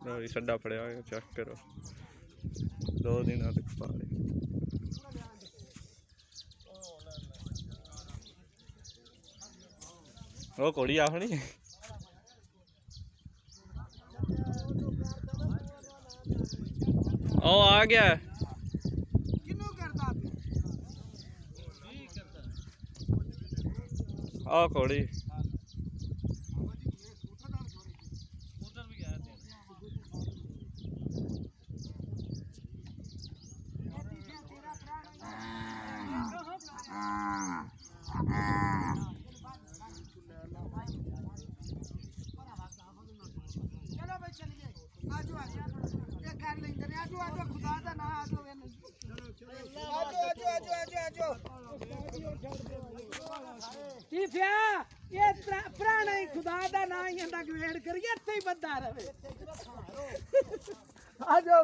जी छड्डा फड़िया check करो 2 दिन तक पाले वो घोड़ी आखनी ओ आ गया आ घोड़ी पुराना ही खुदा दा ना ही वेट करिए इत्थे ही बंदा रहे आ जाओ